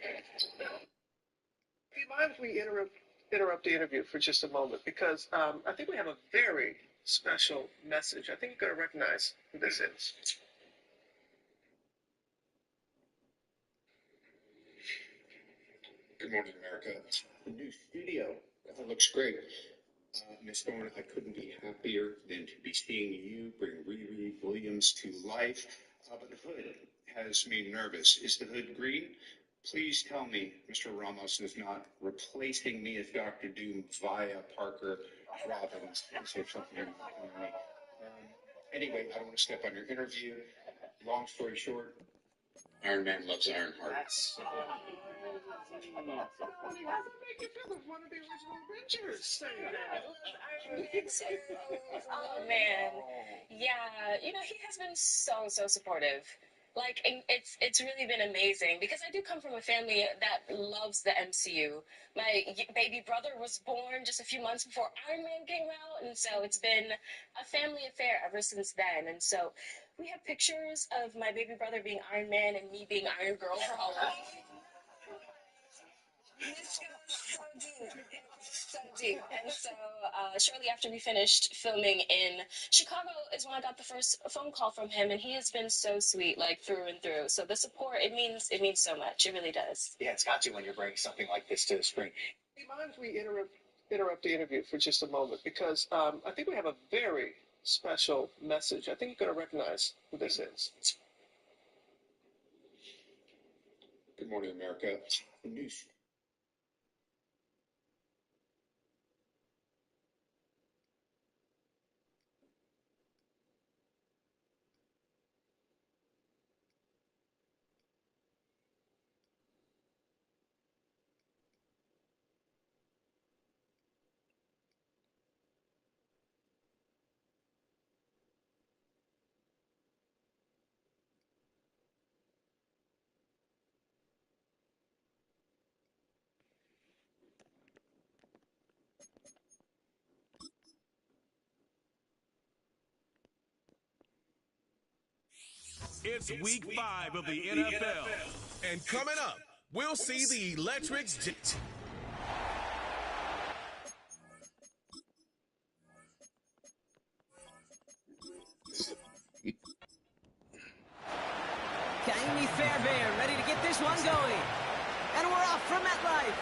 Do you mind if we interrupt the interview for just a moment? Because I think we have a very special message. I think you're going to recognize who this is. Good morning, America. The new studio. It looks great. Miss Thorne, I couldn't be happier than to be seeing you bring Riri Williams to life. But the hood has me nervous. Is the hood green? Please tell me Mr. Ramos is not replacing me as Dr. Doom via Parker Robbins. Say something you're not telling me. Anyway, I don't want to step on your interview. Long story short, Iron Man loves Ironheart. How does it make you feel as one of the original Avengers? Oh man, yeah. He has been so supportive. Like, it's really been amazing because I do come from a family that loves the MCU. My baby brother was born just a few months before Iron Man came out, and so it's been a family affair ever since then. And so we have pictures of my baby brother being Iron Man and me being Iron Girl for Halloween. This goes so deep. And so shortly after we finished filming in Chicago is when I got the first phone call from him, and he has been so sweet, like through and through. So the support, it means so much. It really does. Yeah, it's got to when you're bringing something like this to the screen. Do you mind if we interrupt the interview for just a moment? Because I think we have a very special message. I think you're going to recognize who this is. Good morning, America. The new It's week 5 of the NFL. And coming up, we'll see the electric... Ka'imi Fairbairn ready to get this one going. And we're off from MetLife.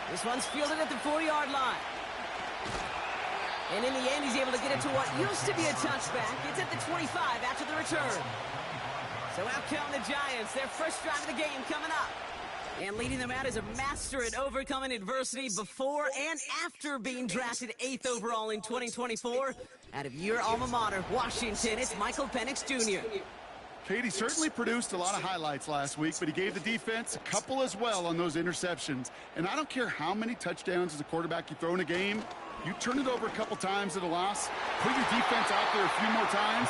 This one's fielded at the 40-yard line. And in the end, he's able to get it to what used to be a touchback. It's at the 25 after the return. So out come the Giants, their first drive of the game coming up. And leading them out is a master at overcoming adversity before and after being drafted 8th overall in 2024. Out of your alma mater, Washington, it's Michael Penix Jr. Katie certainly produced a lot of highlights last week, but he gave the defense a couple as well on those interceptions. And I don't care how many touchdowns as a quarterback you throw in a game, you turn it over a couple times at a loss, put your defense out there a few more times,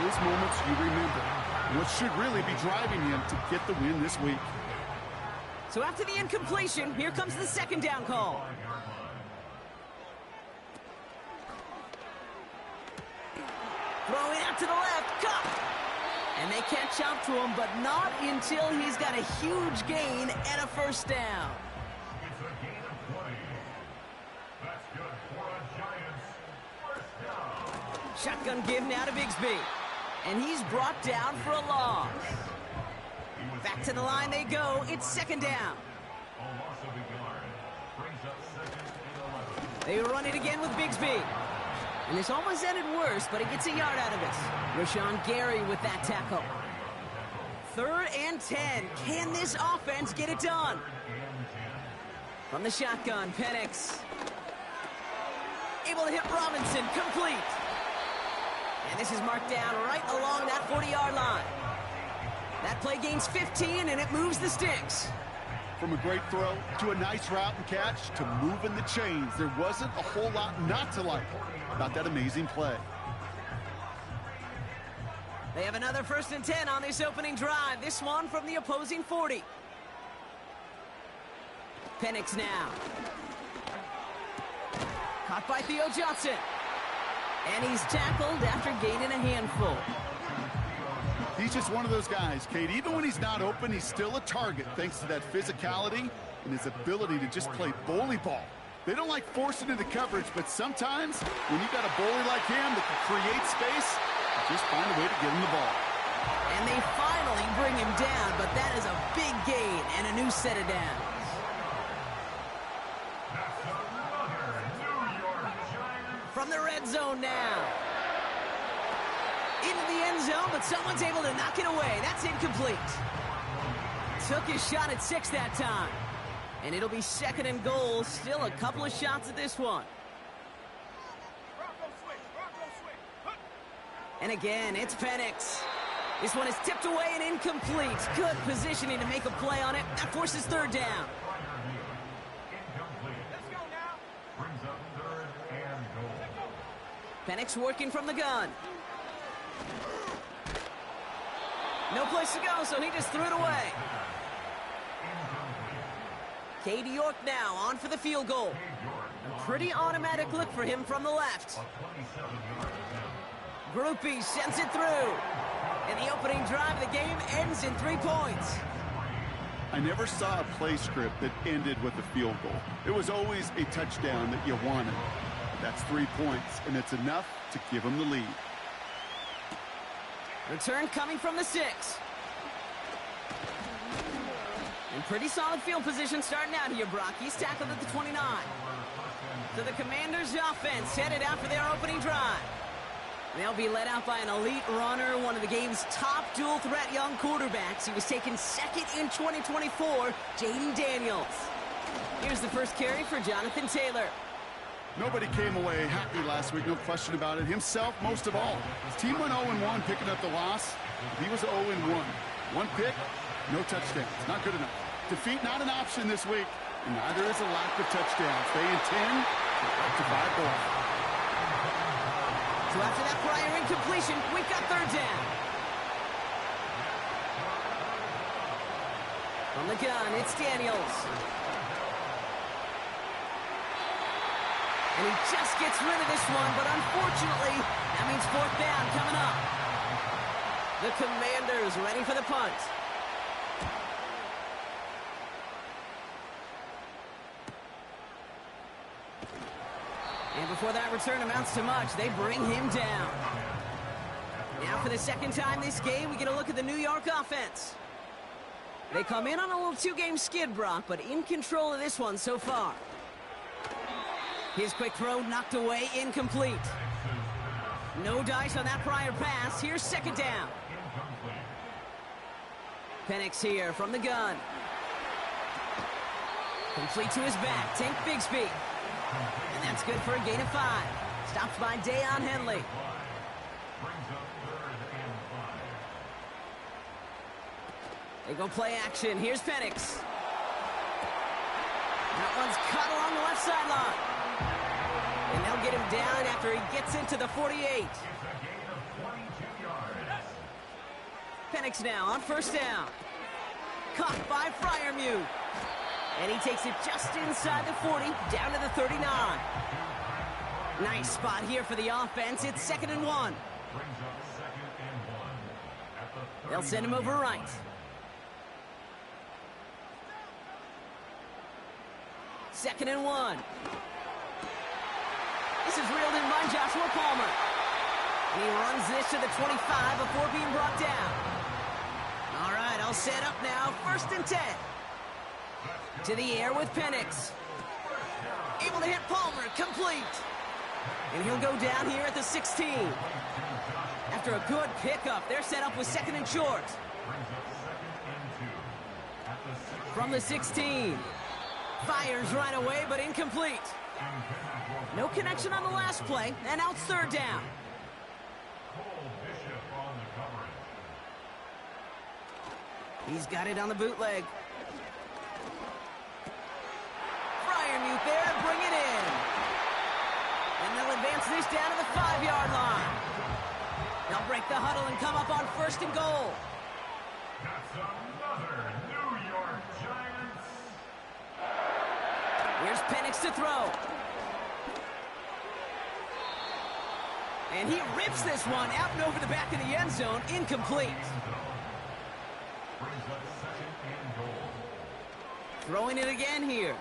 those moments you remember. And what should really be driving you to get the win this week. So after the incompletion, here comes the second down call. Throwing out to the left, Kupp. And they catch up to him, but not until he's got a huge gain and a first down. It's a gain of 20. That's good for a Giants first down. Shotgun give now to Bigsby. And he's brought down for a loss. Back to the line they go. It's second down. A loss of a yard brings up second and 11. They run it again with Bigsby. And this almost ended worse, but he gets a yard out of this. Rashawn Gary with that tackle. 3rd and 10. Can this offense get it done? From the shotgun, Penix. Able to hit Robinson, complete. And this is marked down right along that 40-yard line. That play gains 15, and it moves the sticks. From a great throw to a nice route and catch to moving the chains, there wasn't a whole lot not to like about that amazing play. They have another 1st and 10 on this opening drive. This one from the opposing 40. Penix now. Caught by Theo Johnson. And he's tackled after gaining a handful. He's just one of those guys, Kate. Even when he's not open, he's still a target thanks to that physicality and his ability to just play bully ball. They don't like forcing into coverage, but sometimes when you've got a bully like him that can create space, you just find a way to get him the ball. And they finally bring him down, but that is a big gain and a new set of downs. From the red zone now. Into the end zone, but someone's able to knock it away. That's incomplete. Took his shot at 6 that time. And it'll be 2nd and goal. Still a couple of shots at this one. And again, it's Penix. This one is tipped away and incomplete. Good positioning to make a play on it. That forces 3rd down. Penix working from the gun. No place to go, so he just threw it away. Cade York now on for the field goal. A pretty automatic look for him from the left. Groupie sends it through. And the opening drive of the game ends in 3 points. I never saw a play script that ended with a field goal. It was always a touchdown that you wanted. That's 3 points, and it's enough to give him the lead. Return coming from the 6. In pretty solid field position starting out here, Brock. He's tackled at the 29. So the Commanders' offense headed out for their opening drive. They'll be led out by an elite runner, one of the game's top dual-threat young quarterbacks. He was taken 2nd in 2024, Jaden Daniels. Here's the first carry for Jonathan Taylor. Nobody came away happy last week, no question about it. Himself, most of all. His team went 0-1, picking up the loss. He was 0-1. 1 pick, no touchdowns. Not good enough. Defeat not an option this week, and neither is a lack of touchdowns. They intend to up to 5 goals. So after that prior incompletion, we've got 3rd down. From the gun, it's Daniels. And he just gets rid of this one, but unfortunately, that means 4th down coming up. The Commanders ready for the punt. And before that return amounts to much, they bring him down. Now for the 2nd time this game, we get a look at the New York offense. They come in on a little 2-game skid, Brock, but in control of this one so far. His quick throw knocked away, incomplete. No dice on that prior pass. Here's 2nd down. Penix here from the gun. Complete to his back. Tank Bigsby. And that's good for a gain of 5. Stopped by Deion Henley. They go play action. Here's Penix. That one's cut along the left sideline. And they'll get him down after he gets into the 48. Penix now on 1st down. Caught by Freiermuth. And he takes it just inside the 40, down to the 39. Nice spot here for the offense. It's 2nd and 1. They'll send him over right. Second and 1. This is reeled in by Joshua Palmer. And he runs this to the 25 before being brought down. All right, I'll set up now. 1st and 10. To the air with Penix. Able to hit Palmer, complete. And he'll go down here at the 16. After a good pickup, they're set up with 2nd and short. From the 16. Fires right away, but incomplete. No connection on the last play, and now it's 3rd down. He's got it on the bootleg. Freiermuth there to bring it in. And they'll advance this down to the 5-yard line. They'll break the huddle and come up on 1st and goal. That's another New York Giants. Here's Penix to throw. And he rips this one out and over the back of the end zone. Incomplete. Brings up second and goal. Throwing it again here.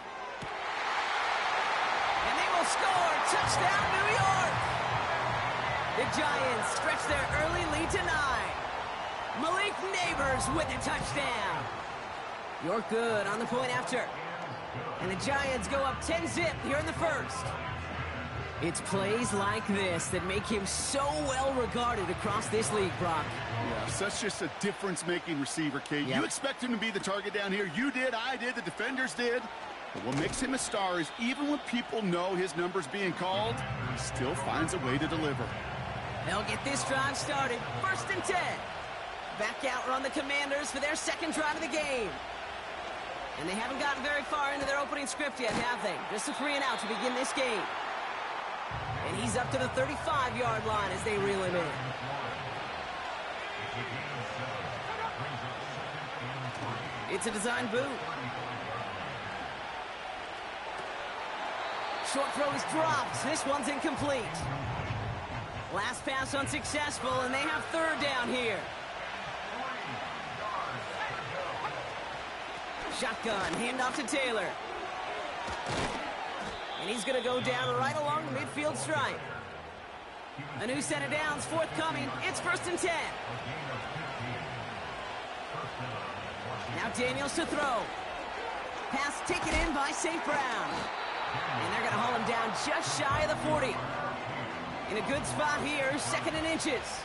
And they will score. Touchdown, New York. The Giants stretch their early lead to 9. Malik Neighbors with a touchdown. York good on the point after. And the Giants go up 10-zip here in the first. It's plays like this that make him so well regarded across this league, Brock. Yeah, such just a difference-making receiver, Kate. Yep. You expect him to be the target down here. You did, I did, the defenders did. But what makes him a star is even when people know his number's being called, he still finds a way to deliver. They'll get this drive started. 1st and 10. Back out run the Commanders for their second drive of the game. And they haven't gotten very far into their opening script yet, have they? Just a 3-and-out to begin this game. And he's up to the 35-yard line as they reel him in. It's a design boot. Short throw is dropped. This one's incomplete. Last pass unsuccessful, and they have 3rd down here. Shotgun, handoff to Taylor. And he's going to go down right along the midfield stripe. A new set of downs forthcoming. It's 1st and 10. Now Daniels to throw. Pass taken in by St. Brown. And they're going to haul him down just shy of the 40. In a good spot here, 2nd and inches.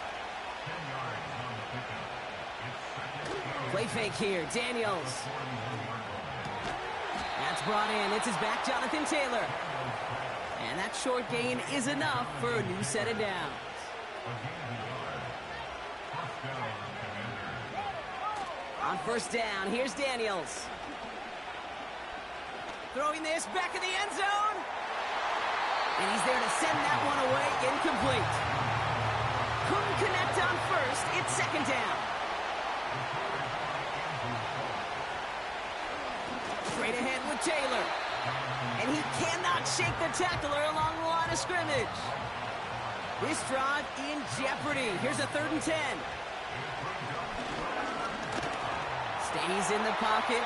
Play fake here, Daniels. That's brought in. It's his back, Jonathan Taylor. And that short gain is enough for a new set of downs. On 1st down, here's Daniels. Throwing this back in the end zone. And he's there to send that one away, incomplete. Couldn't connect on 1st, it's 2nd down. Straight ahead with Taylor. And he cannot shake the tackler along the line of scrimmage. This drive in jeopardy. Here's a 3rd and 10. Stays in the pocket.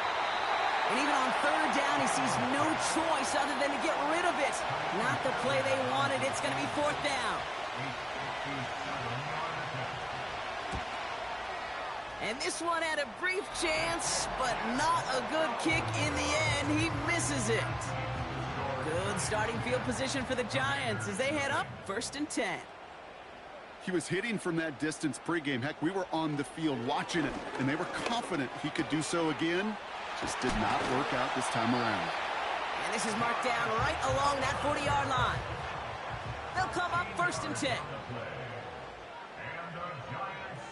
And even on 3rd down, he sees no choice other than to get rid of it. Not the play they wanted. It's going to be 4th down. And this one had a brief chance, but not a good kick in the end. He misses it. Good starting field position for the Giants as they head up 1st and 10. He was hitting from that distance pregame. Heck, we were on the field watching it, and they were confident he could do so again. Just did not work out this time around. And this is marked down right along that 40-yard line. They'll come up 1st and 10. And the Giants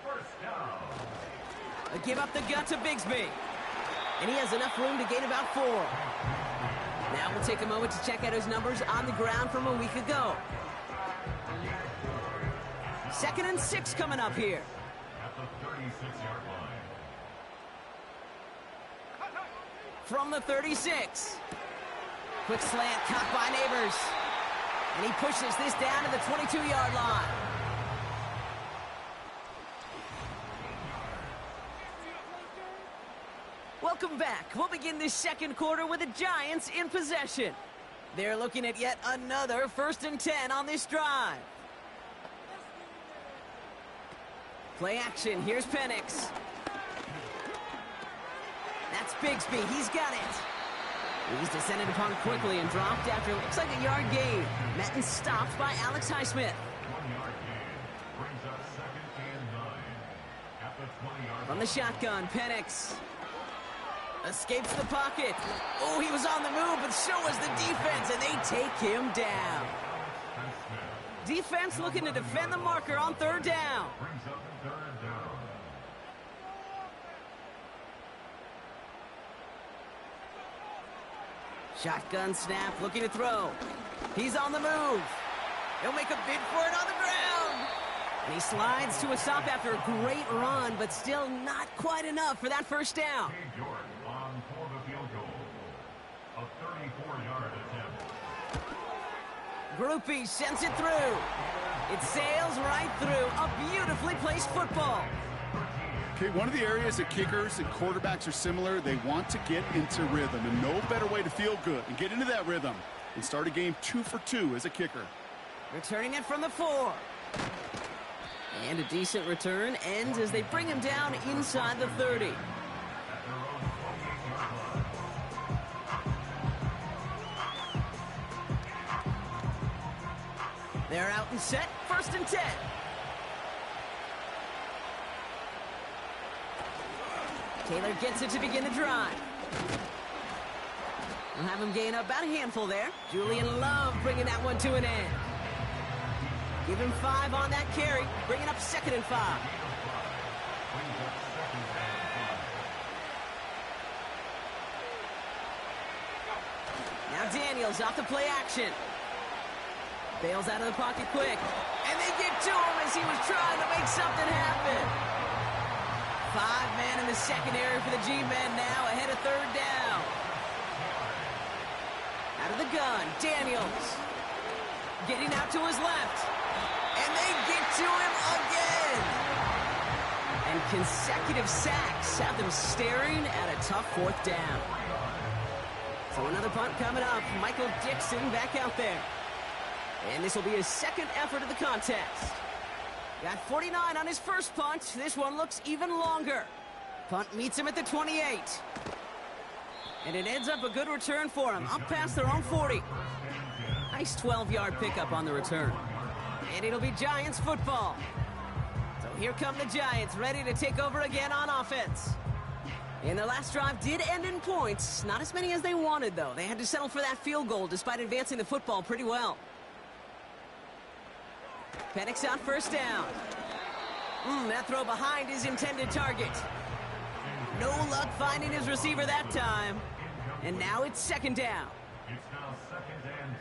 first down. A give up the gut to Bigsby. And he has enough room to gain about 4. Now we'll take a moment to check out his numbers on the ground from a week ago. 2nd and 6 coming up here. At the 36-yard line. From the 36. Quick slant caught by Neighbors. And he pushes this down to the 22-yard line. Welcome back. We'll begin this 2nd quarter with the Giants in possession. They're looking at yet another 1st and 10 on this drive. Play action. Here's Penix. That's Bigsby. He's got it. He's descended upon quickly and dropped after looks like a yard gain. Met and stopped by Alex Highsmith. 1-yard gain. Brings up 2nd and 9. At the 20-yard From the shotgun, Penix escapes the pocket. Oh, he was on the move, but so was the defense, and they take him down. Defense looking to defend the marker on 3rd down. Brings up 3rd down. Shotgun snap, looking to throw. He's on the move. He'll make a bid for it on the ground. And he slides to a stop after a great run, but still not quite enough for that 1st down. Cade York on for the field goal. A 34-yard attempt. Groupie sends it through. It sails right through a beautifully placed football. Okay, one of the areas that kickers and quarterbacks are similar, they want to get into rhythm, and no better way to feel good and get into that rhythm and start a game 2 for 2 as a kicker. Returning it from the 4. And a decent return ends as they bring him down inside the 30. They're out and set, 1st and 10. Taylor gets it to begin the drive. We'll have him gain about a handful there. Julian Love bringing that one to an end. Give him 5 on that carry, bringing up 2nd and 5. Now Daniels off the play action. Bails out of the pocket quick. And they get to him as he was trying to make something happen. 5-man in the secondary for the G-men now, ahead of 3rd down. Out of the gun, Daniels. Getting out to his left. And they get to him again. And consecutive sacks have them staring at a tough 4th down. So another punt coming up. Michael Dixon back out there. And this will be his 2nd effort of the contest. Got 49 on his first punt. This one looks even longer. Punt meets him at the 28. And it ends up a good return for him, up past their own 40. Nice 12-yard pickup on the return. And it'll be Giants football. So here come the Giants, ready to take over again on offense. And their last drive did end in points. Not as many as they wanted, though. They had to settle for that field goal despite advancing the football pretty well. Penix on 1st down. That throw behind his intended target. No luck finding his receiver that time. And now it's 2nd down. It's now 2nd and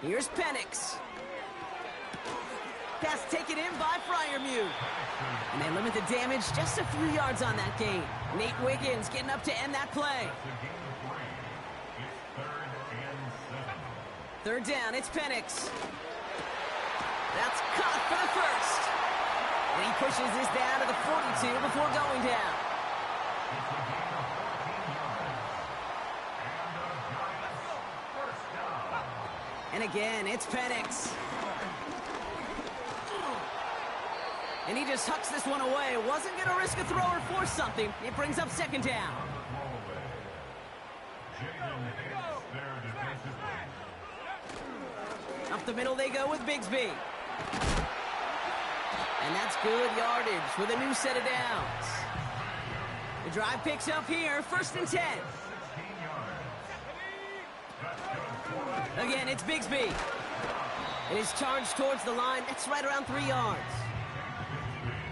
10. Here's Penix. Pass taken in by Freiermuth. And they limit the damage just a few yards on that gain. Nate Wiggins getting up to end that play. It's 3rd and 7. 3rd down, it's Penix. That's caught for the 1st. And he pushes this down to the 42 before going down. And again, it's Penix. And he just hucks this one away. Wasn't going to risk a throw or force something. It brings up 2nd down. Up the middle they go with Bigsby. And that's good yardage with a new set of downs. The drive picks up here, 1st and 10. Again, it's Bigsby. It is charged towards the line. That's right around 3 yards.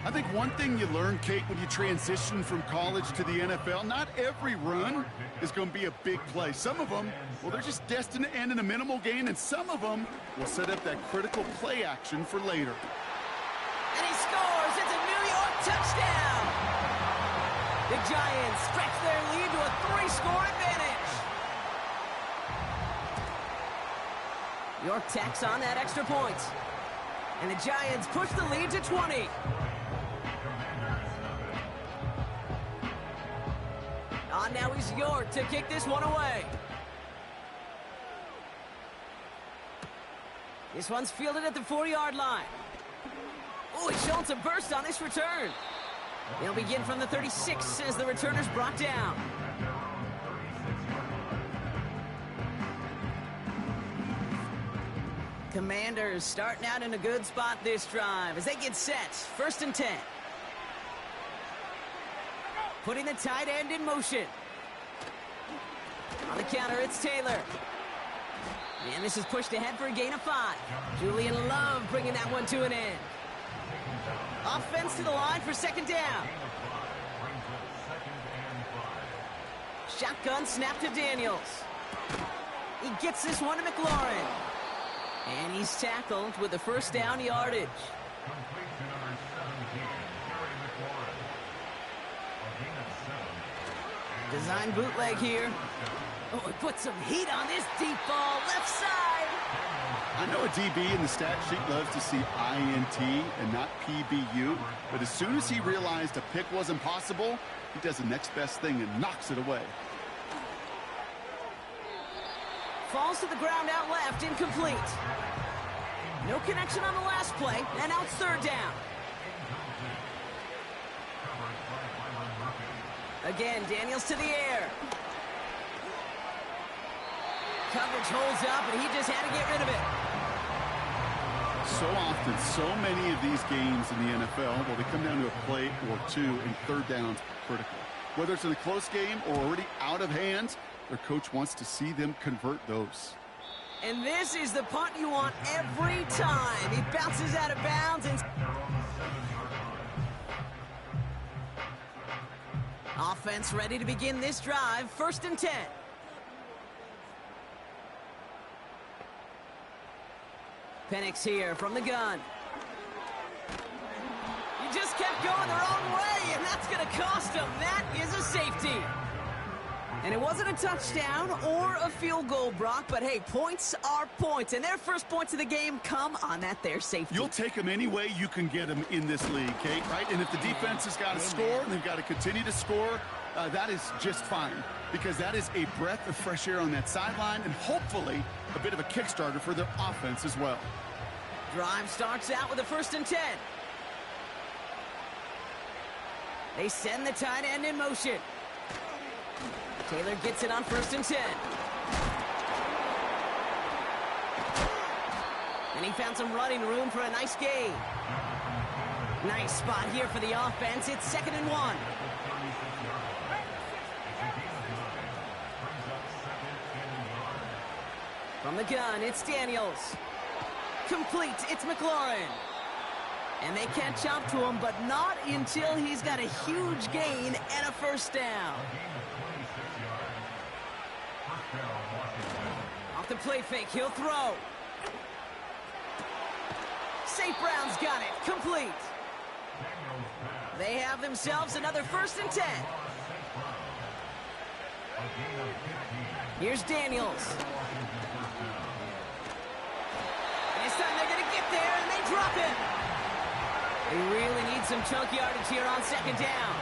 I think one thing you learn, Kate, when you transition from college to the NFL, not every run is going to be a big play. Some of them, well, they're just destined to end in a minimal gain, and some of them will set up that critical play action for later. And he scores! It's a New York touchdown! The Giants stretch their lead to a 3-score advantage. York tacks on that extra point. And the Giants push the lead to 20. On now is York to kick this one away. This one's fielded at the 40-yard line. Oh, he's showing some burst on this return. They'll begin from the 36 as the returner's brought down. Commanders starting out in a good spot this drive as they get set. 1st and 10. Putting the tight end in motion. On the counter, it's Taylor. And this is pushed ahead for a gain of 5. Julian Love bringing that one to an end. Offense to the line for 2nd down. Shotgun snap to Daniels. He gets this one to McLaurin. And he's tackled with the 1st down yardage. Design bootleg here. Oh, it puts some heat on this deep ball. Left side. I know a DB in the stat sheet loves to see INT and not PBU, but as soon as he realized a pick wasn't possible, he does the next best thing and knocks it away. Falls to the ground out left, incomplete. No connection on the last play, and now it's third down. Again, Daniels to the air. Coverage holds up, and he just had to get rid of it. So often, so many of these games in the NFL, well, they come down to a play or two, and third downs are critical. Whether it's in a close game or already out of hand, their coach wants to see them convert those. And this is the punt you want every time. He bounces out of bounds and... Offense ready to begin this drive. 1st and 10. Penix here from the gun. He just kept going the wrong way, and that's going to cost him. That is a safety. And it wasn't a touchdown or a field goal, Brock, but hey, points are points. And their first points of the game come on that their safety. You'll take them any way you can get them in this league, Kate, right? And if the defense has got to score and they've got to continue to score, that is just fine. Because that is a breath of fresh air on that sideline and hopefully a bit of a kickstarter for their offense as well. Drive starts out with a 1st and 10. They send the tight end in motion. Taylor gets it on 1st and 10. And he found some running room for a nice gain. Nice spot here for the offense. It's 2nd and 1. From the gun, it's Daniels. Complete, it's McLaurin. And they catch up to him, but not until he's got a huge gain and a 1st down. Off the play fake, he'll throw. St. Brown's got it, complete. They have themselves another 1st and 10. Here's Daniels. This time they're going to get there, and they drop it. They really need some chunk yardage here on 2nd down.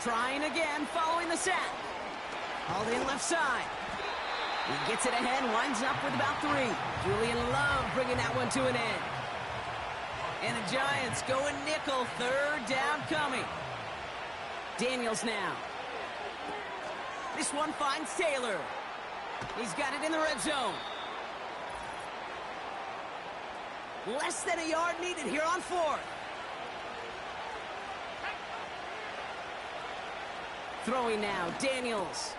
Trying again, following the sack. Hauled in left side. He gets it ahead, winds up with about 3. Julian Love bringing that one to an end. And the Giants going nickel, 3rd down coming. Daniels now. This one finds Taylor. He's got it in the red zone. Less than a yard needed here on 4th. Throwing now, Daniels.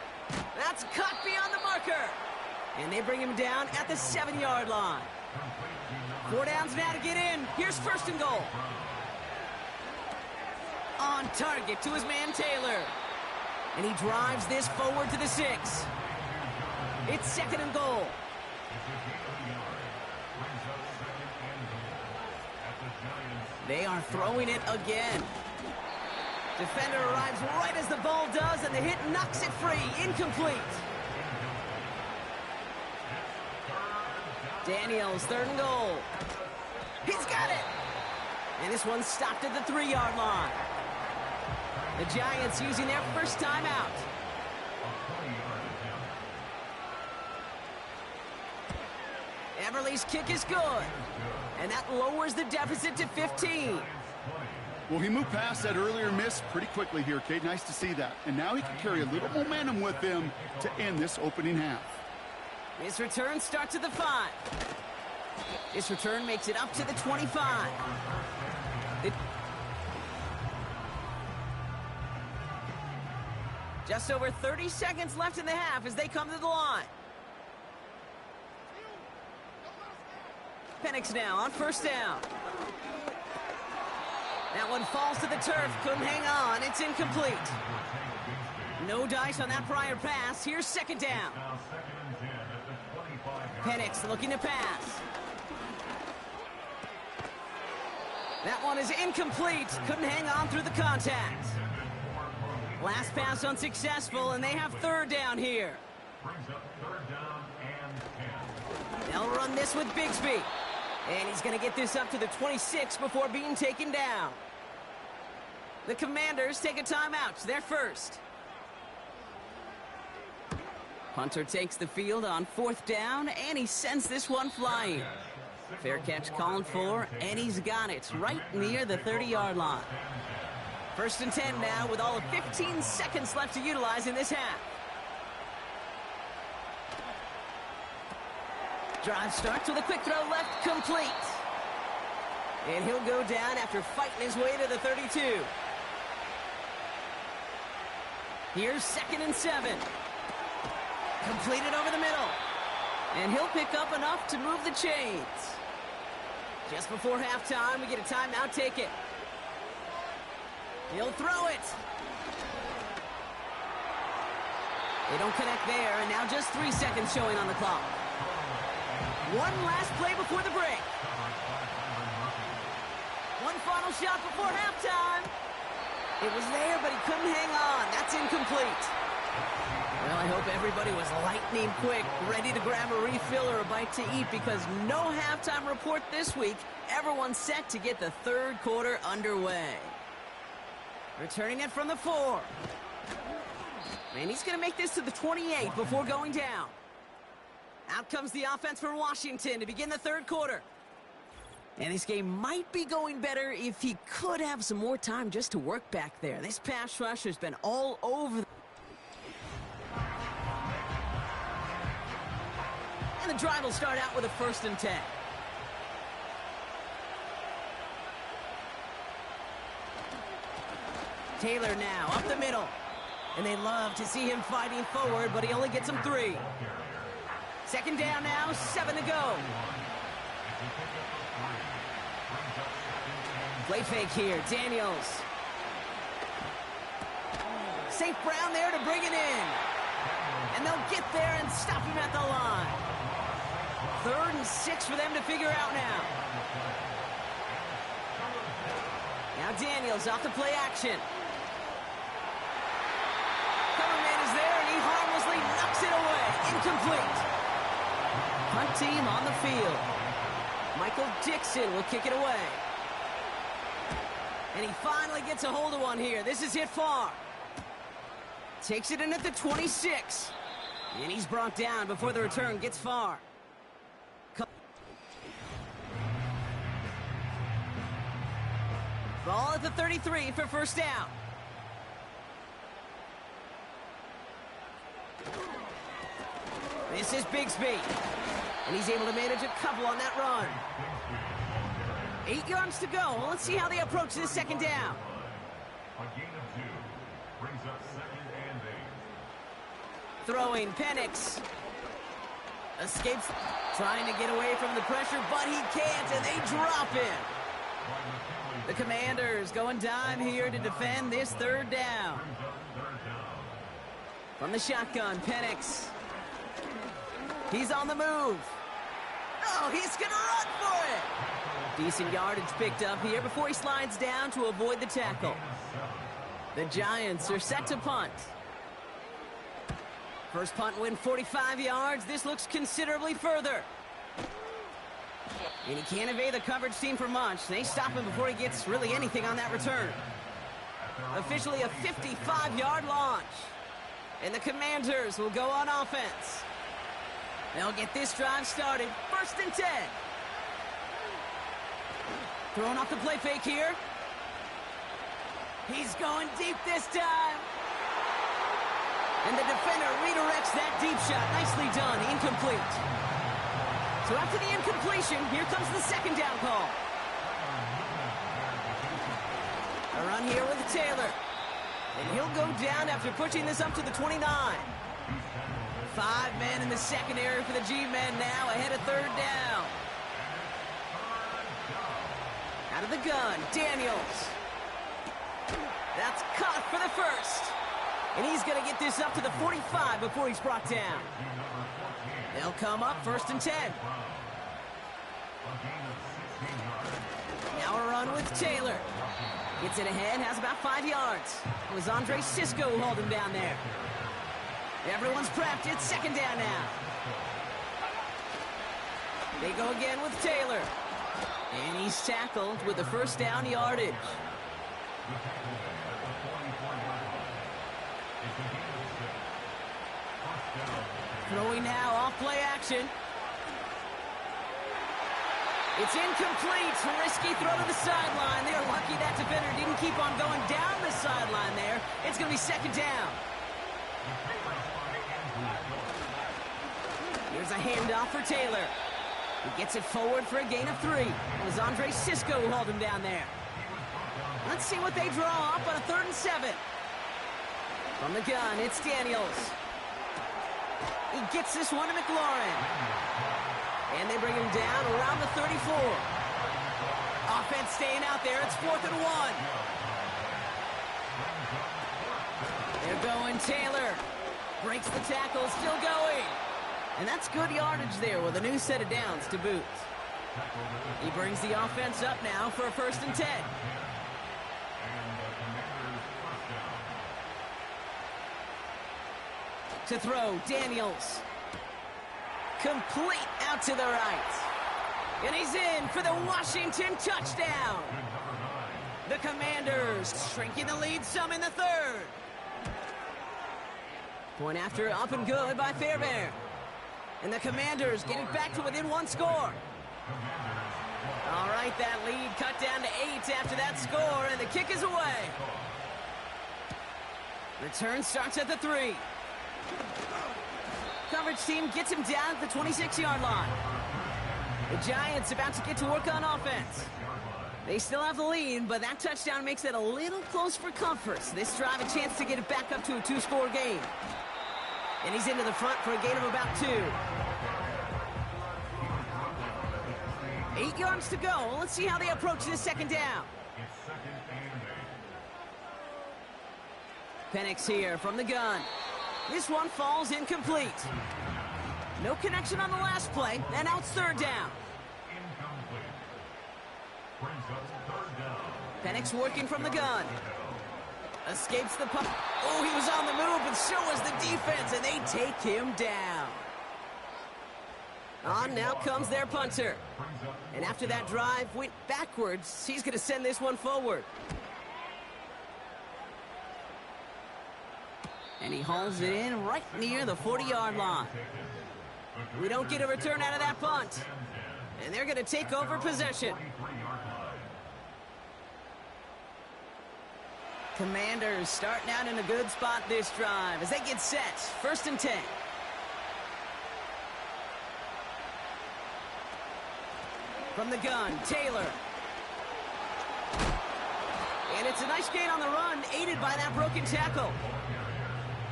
That's cut beyond the marker. And they bring him down at the 7-yard line. 4 downs now to get in. Here's 1st and goal. On target to his man Taylor. And he drives this forward to the 6. It's 2nd and goal. They are throwing it again. Defender arrives right as the ball does, and the hit knocks it free. Incomplete. Daniels, 3rd and goal. He's got it. And this one stopped at the 3-yard line. The Giants using their first timeout. Everly's kick is good. And that lowers the deficit to 15. Well, he moved past that earlier miss pretty quickly here, Kate. Nice to see that. And now he can carry a little momentum with him to end this opening half. His return starts at the 5. This return makes it up to the 25. Just over 30 seconds left in the half as they come to the line. Penix now on 1st down. That one falls to the turf. Couldn't hang on. It's incomplete. No dice on that prior pass. Here's 2nd down. Penix looking to pass. That one is incomplete. Couldn't hang on through the contact. Last pass unsuccessful, and they have 3rd down here. brings up third down and 10. They'll run this with Bigsby. And he's going to get this up to the 26 before being taken down. The Commanders take a timeout. They're first. Hunter takes the field on 4th down, and he sends this one flying. Fair catch called for, and he's got it right near the 30-yard line. 1st and 10 now with all of 15 seconds left to utilize in this half. Drive starts with a quick throw left, complete. And he'll go down after fighting his way to the 32. Here's 2nd and 7. Completed over the middle. And he'll pick up enough to move the chains. Just before halftime, we get a timeout, take it. He'll throw it. They don't connect there, and now just 3 seconds showing on the clock. One last play before the break. One final shot before halftime. It was there, but he couldn't hang on. That's incomplete. Well, I hope everybody was lightning quick, ready to grab a refill or a bite to eat, because no halftime report this week. Everyone's set to get the 3rd quarter underway. Returning it from the 4. And he's going to make this to the 28 before going down. Out comes the offense for Washington to begin the 3rd quarter. And this game might be going better if he could have some more time just to work back there. This pass rush has been all over. And the drive will start out with a 1st and 10. Taylor now up the middle. And they love to see him fighting forward, but he only gets them 3. 2nd down now, 7 to go. Play fake here, Daniels. St. Brown there to bring it in. And they'll get there and stop him at the line. 3rd and 6 for them to figure out now. Now Daniels off the play action. Coverman is there, and he harmlessly knocks it away. Incomplete. Punt team on the field. Michael Dixon will kick it away. And he finally gets a hold of one here. This is hit far. Takes it in at the 26. And he's brought down before the return gets far. Ball at the 33 for 1st down. This is Bigsby. And he's able to manage a couple on that run. 8 yards to go. Well, let's see how they approach this 2nd down. A gain of 2 brings up 2nd and 8. Throwing, Penix. Escapes, trying to get away from the pressure, but he can't, and they drop him. The Commanders going dime here to defend this 3rd down. From the shotgun, Penix. He's on the move. Oh, he's going to run for it. Decent yardage picked up here before he slides down to avoid the tackle. The Giants are set to punt. First punt win 45 yards. This looks considerably further. And he can't evade the coverage team for much. They stop him before he gets really anything on that return. Officially a 55-yard launch. And the Commanders will go on offense. They'll get this drive started. 1st and 10. Throwing off the play fake here. He's going deep this time. And the defender redirects that deep shot. Nicely done. Incomplete. So after the incompletion, here comes the 2nd down call. A run here with Taylor. And he'll go down after pushing this up to the 29. 5 men in the secondary for the G-men now ahead of 3rd down. Out of the gun, Daniels. That's caught for the 1st. And he's going to get this up to the 45 before he's brought down. They'll come up 1st and 10. Now a run with Taylor. Gets it ahead, has about 5 yards. It was Andre Sisco who hauled him down there. Everyone's prepped. It's second down now. They go again with Taylor. And he's tackled with the first down yardage. Throwing now off play action. It's incomplete. Risky throw to the sideline. They're lucky that defender didn't keep on going down the sideline there. It's going to be second down. Here's a handoff for Taylor. He gets it forward for a gain of 3. It was Andre Cisco who hauled him down there. Let's see what they draw up on a 3rd and 7. From the gun, it's Daniels. He gets this one to McLaurin. And they bring him down around the 34. Offense staying out there. It's 4th and 1. They're going Taylor. Breaks the tackle, still going. And that's good yardage there with a new set of downs to boot. He brings the offense up now for a 1st and 10. To throw, Daniels. Complete out to the right. And he's in for the Washington touchdown. The Commanders shrinking the lead some in the 3rd. Point after up and good by Fairbairn. And the Commanders get it back to within 1 score. All right, that lead cut down to 8 after that score, and the kick is away. Return starts at the 3. Coverage team gets him down at the 26-yard line. The Giants about to get to work on offense. They still have the lead, but that touchdown makes it a little close for comfort. So this drive a chance to get it back up to a 2-score game. And he's into the front for a gain of about 2. 8 yards to go. Let's see how they approach this second down. Penix here from the gun. This one falls incomplete. No connection on the last play, and now it's 3rd down. Penix working from the gun. Escapes the puck. Oh, he was on the move, and so was the defense, and they take him down. On now comes their punter. And after that drive went backwards, he's going to send this one forward. And he hauls it in right near the 40-yard line. We don't get a return out of that punt. And they're going to take over possession. Commanders starting out in a good spot this drive as they get set. 1st and 10. From the gun, Taylor. And it's a nice gain on the run, aided by that broken tackle.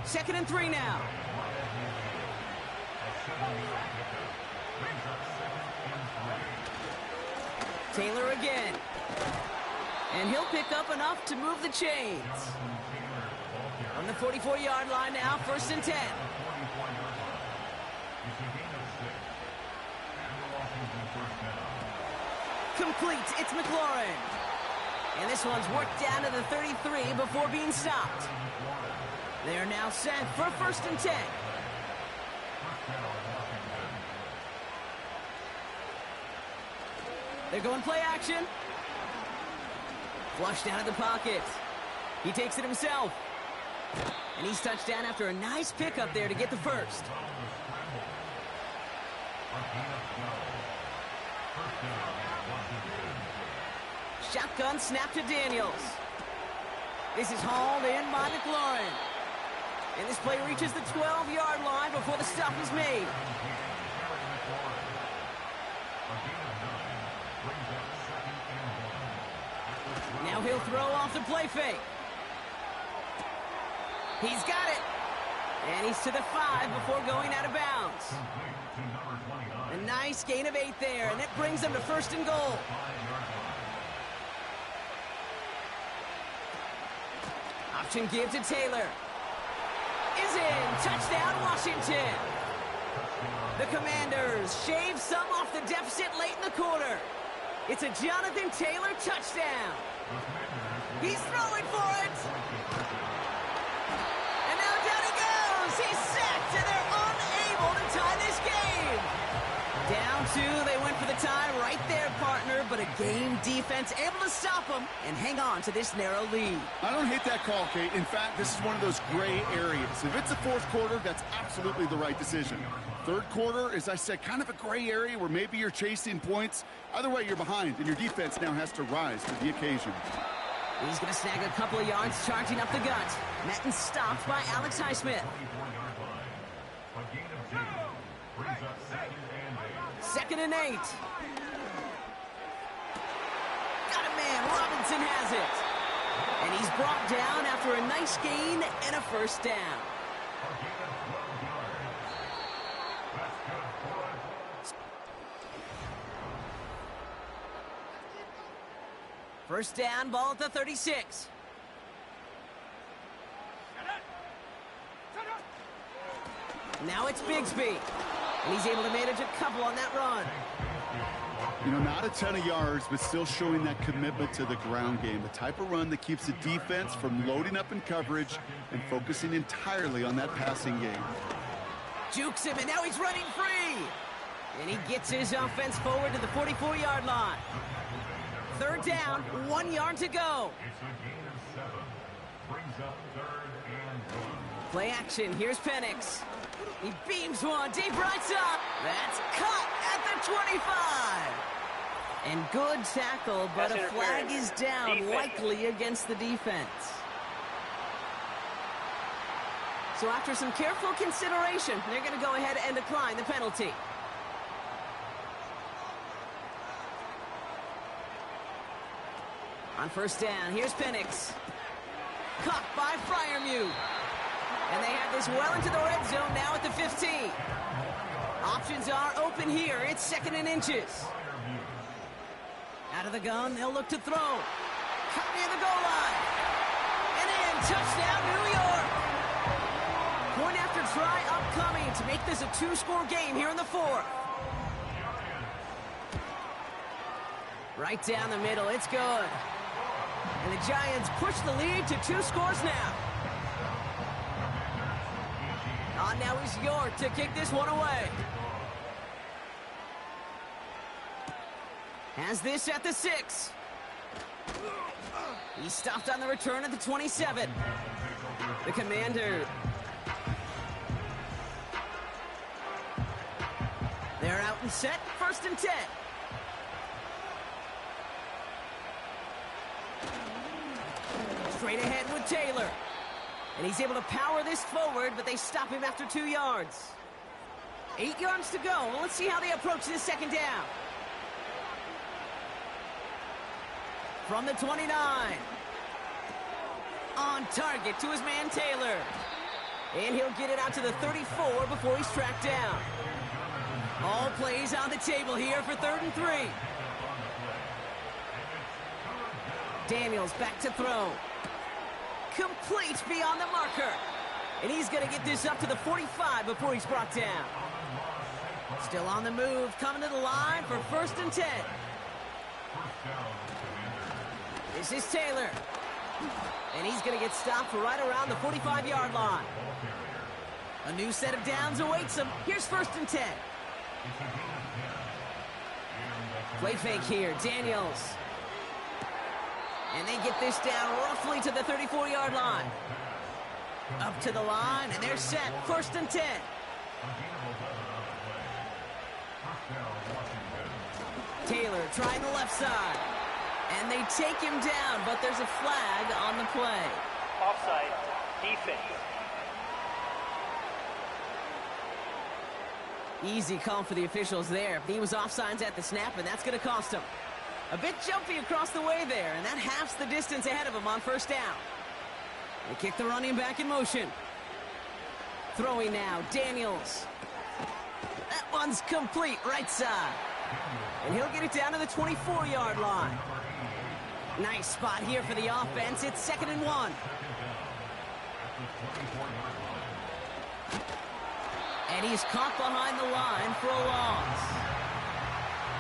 2nd and 3 now. Taylor again. And he'll pick up enough to move the chains. On the 44-yard line now, 1st and 10. Complete, it's McLaurin. And this one's worked down to the 33 before being stopped. They are now set for 1st and 10. They're going play action. Flushed out of the pocket. He takes it himself. And he's touched down after a nice pickup there to get the 1st. Shotgun snap to Daniels. This is hauled in by McLaurin. And this play reaches the 12-yard line before the stop is made. Now he'll throw off the play fake. He's got it. And he's to the 5 before going out of bounds. A nice gain of 8 there, and it brings them to 1st and goal. Option give to Taylor. Is in. Touchdown, Washington. The Commanders shave some off the deficit late in the quarter. It's a Jonathan Taylor touchdown. He's throwing for it. And now down he goes. He's sacked. stopped, and they're unable to tie this game. Down two, they went for the tie right there, partner, but a game defense able to stop them and hang on to this narrow lead. I don't hate that call, Kate. In fact, this is one of those gray areas. If it's the fourth quarter, that's absolutely the right decision. Third quarter, as I said, kind of a gray area where maybe you're chasing points. Either way, you're behind, and your defense now has to rise to the occasion. He's going to snag a couple of yards, charging up the gut. Met and stopped by Alex Highsmith. 24-yard line. A gain of 2. Brings up 2nd and 8. 2nd and 8. Got a man. Robinson has it. And he's brought down after a nice gain and a first down. A gain of 12 yards. That's good for a First down, ball at the 36. Now it's Bigsby. And he's able to manage a couple on that run. You know, not a ton of yards, but still showing that commitment to the ground game. The type of run that keeps the defense from loading up in coverage and focusing entirely on that passing game. Jukes him, and now he's running free. And he gets his offense forward to the 44-yard line. Third down, 1 yard to go. It's a gain of 7. Brings up 3rd and 1. Play action, here's Penix. He beams one, deep right side. That's cut at the 25. And good tackle, but a flag is down, likely against the defense. So after some careful consideration, they're going to go ahead and decline the penalty. On first down, here's Penix. Caught by Freiermuth. And they have this well into the red zone now at the 15. Options are open here. It's 2nd and inches. Out of the gun, they'll look to throw. Cut near the goal line. And in, touchdown, New York. Point after try upcoming to make this a 2-score game here in the 4th. Right down the middle, it's good. And the Giants push the lead to 2 scores now. On now is York to kick this one away. Has this at the 6. He stopped on the return at the 27. The Commander. They're out and set. 1st and 10. Straight ahead with Taylor. And he's able to power this forward, but they stop him after 2 yards. 8 yards to go. Well, let's see how they approach this 2nd down. From the 29. On target to his man Taylor. And he'll get it out to the 34 before he's tracked down. All plays on the table here for 3rd and 3. Daniels back to throw. Complete beyond the marker. And he's going to get this up to the 45 before he's brought down. Still on the move, coming to the line for 1st and 10. This is Taylor. And he's going to get stopped right around the 45-yard line. A new set of downs awaits him. Here's 1st and 10. Play fake here, Daniels. And they get this down roughly to the 34-yard line. Up to the line, and they're set. 1st and 10. Taylor trying the left side. And they take him down, but there's a flag on the play. Offside, defense. Easy call for the officials there. He was offsides at the snap, and that's going to cost him. A bit jumpy across the way there, and that halves the distance ahead of him on 1st down. They kick the running back in motion. Throwing now, Daniels. That one's complete, right side. And he'll get it down to the 24-yard line. Nice spot here for the offense. It's 2nd and 1. And he's caught behind the line for a loss.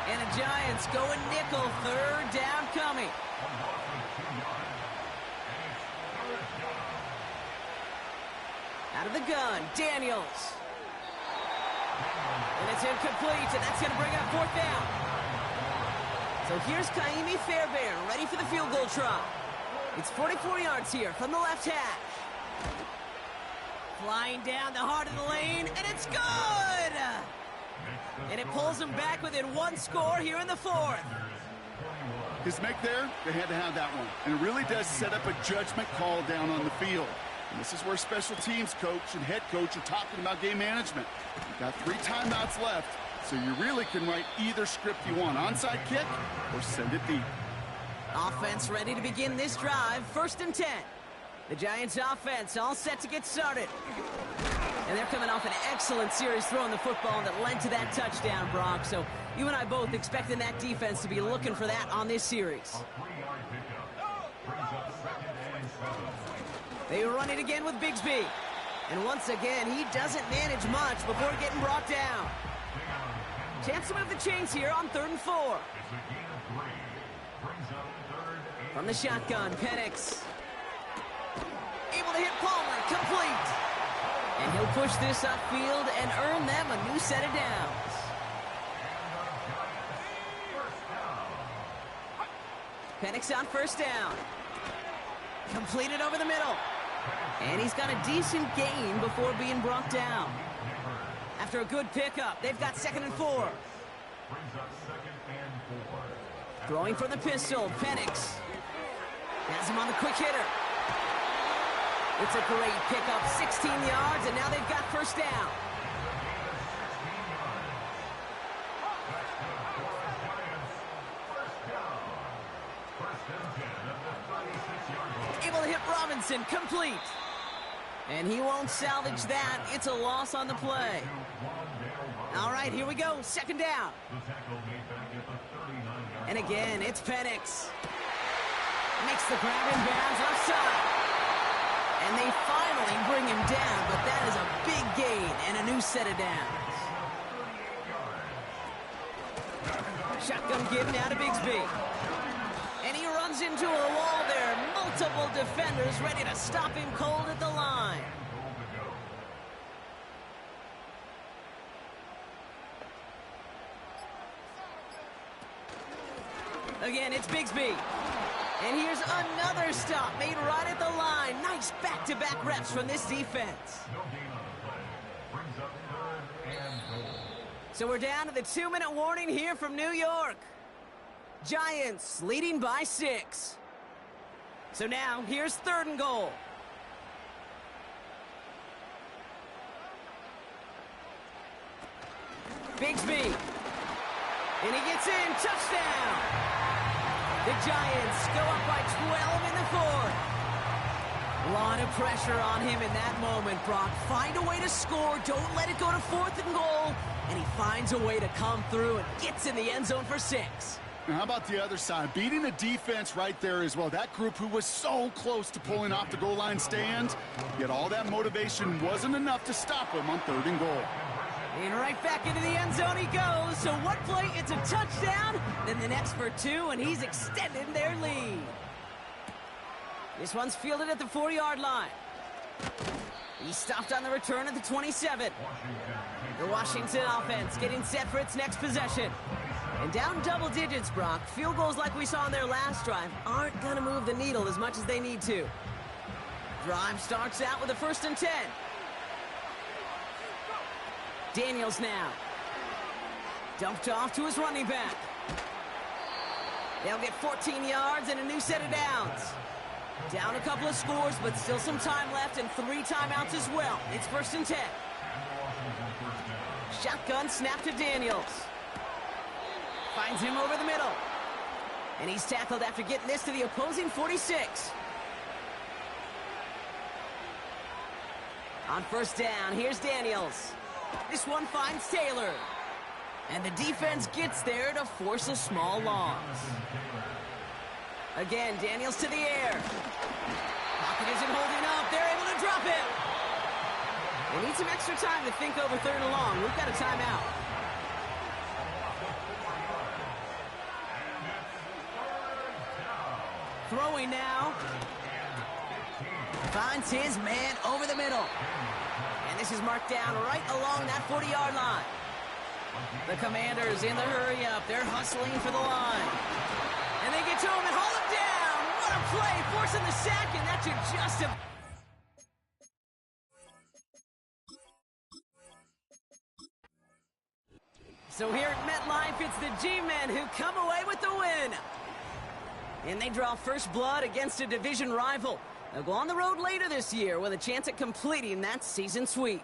And the Giants going nickel. 3rd down coming. Out of the gun, Daniels. It's incomplete, and that's going to bring up fourth down. So here's Kaimi Fairbairn, ready for the field goal try. It's 44 yards here from the left hash. Flying down the heart of the lane, and it's good! And it pulls them back within one score here in the fourth. His make there, they had to have that one. And it really does set up a judgment call down on the field. And this is where special teams coach and head coach are talking about game management. You've got 3 timeouts left, so you really can write either script you want. Onside kick or send it deep. Offense ready to begin this drive, 1st and 10. The Giants offense all set to get started. And they're coming off an excellent series throwing the football that led to that touchdown, Brock. So you and I both expecting that defense to be looking for that on this series. They run it again with Bigsby. And once again, he doesn't manage much before getting brought down. Chance to move the chains here on 3rd and 4. From the shotgun, Penix. Able to hit Palmer, complete. And he'll push this upfield and earn them a new set of downs. Penix on 1st down. Completed over the middle. And he's got a decent gain before being brought down. After a good pickup, they've got 2nd and 4. Throwing from the pistol, Penix. Has him on the quick hitter. It's a great pickup, 16 yards, and now they've got 1st down. Able to hit Robinson, complete. And he won't salvage that. It's a loss on the play. All right, here we go, 2nd down. And again, it's Penix. Makes the grab in bounds left side. And they finally bring him down, but that is a big gain and a new set of downs. Shotgun give now to Bigsby. And he runs into a wall there. Multiple defenders ready to stop him cold at the line. Again, it's Bigsby. And here's another stop made right at the line. Nice back-to-back reps from this defense. So we're down to the 2-minute warning here from New York. Giants leading by 6. So now here's 3rd and goal. Bigsby. And he gets in. Touchdown. The Giants go up by 12 in the 4th. A lot of pressure on him in that moment, Brock. Find a way to score. Don't let it go to 4th and goal. And he finds a way to come through and gets in the end zone for 6. Now, how about the other side? Beating a defense right there as well. That group who was so close to pulling off the goal line stand, yet all that motivation wasn't enough to stop him on 3rd and goal. And right back into the end zone he goes. So one play, it's a touchdown. Then the next for 2, and he's extended their lead. This one's fielded at the 4-yard line. He's stopped on the return at the 27. The Washington offense getting set for its next possession. And down double digits, Brock. Field goals like we saw in their last drive aren't going to move the needle as much as they need to. Drive starts out with a 1st and 10. Daniels now. Dumped off to his running back. They'll get 14 yards and a new set of downs. Down a couple of scores, but still some time left and 3 timeouts as well. It's 1st and 10. Shotgun snap to Daniels. Finds him over the middle. And he's tackled after getting this to the opposing 46. On 1st down, here's Daniels. This one finds Taylor. And the defense gets there to force a small loss. Again, Daniels to the air. Pocket isn't holding up. They're able to drop it. They need some extra time to think over 3rd and long. We've got a timeout. Throwing now. Finds his man over the middle. And this is marked down right along that 40-yard line. The Commanders in the hurry-up. They're hustling for the line. And they get to him and haul him down. What a play, forcing the sack, and that should just have... So here at MetLife, it's the G-Men who come away with the win. And they draw first blood against a division rival. They'll go on the road later this year with a chance at completing that season sweep.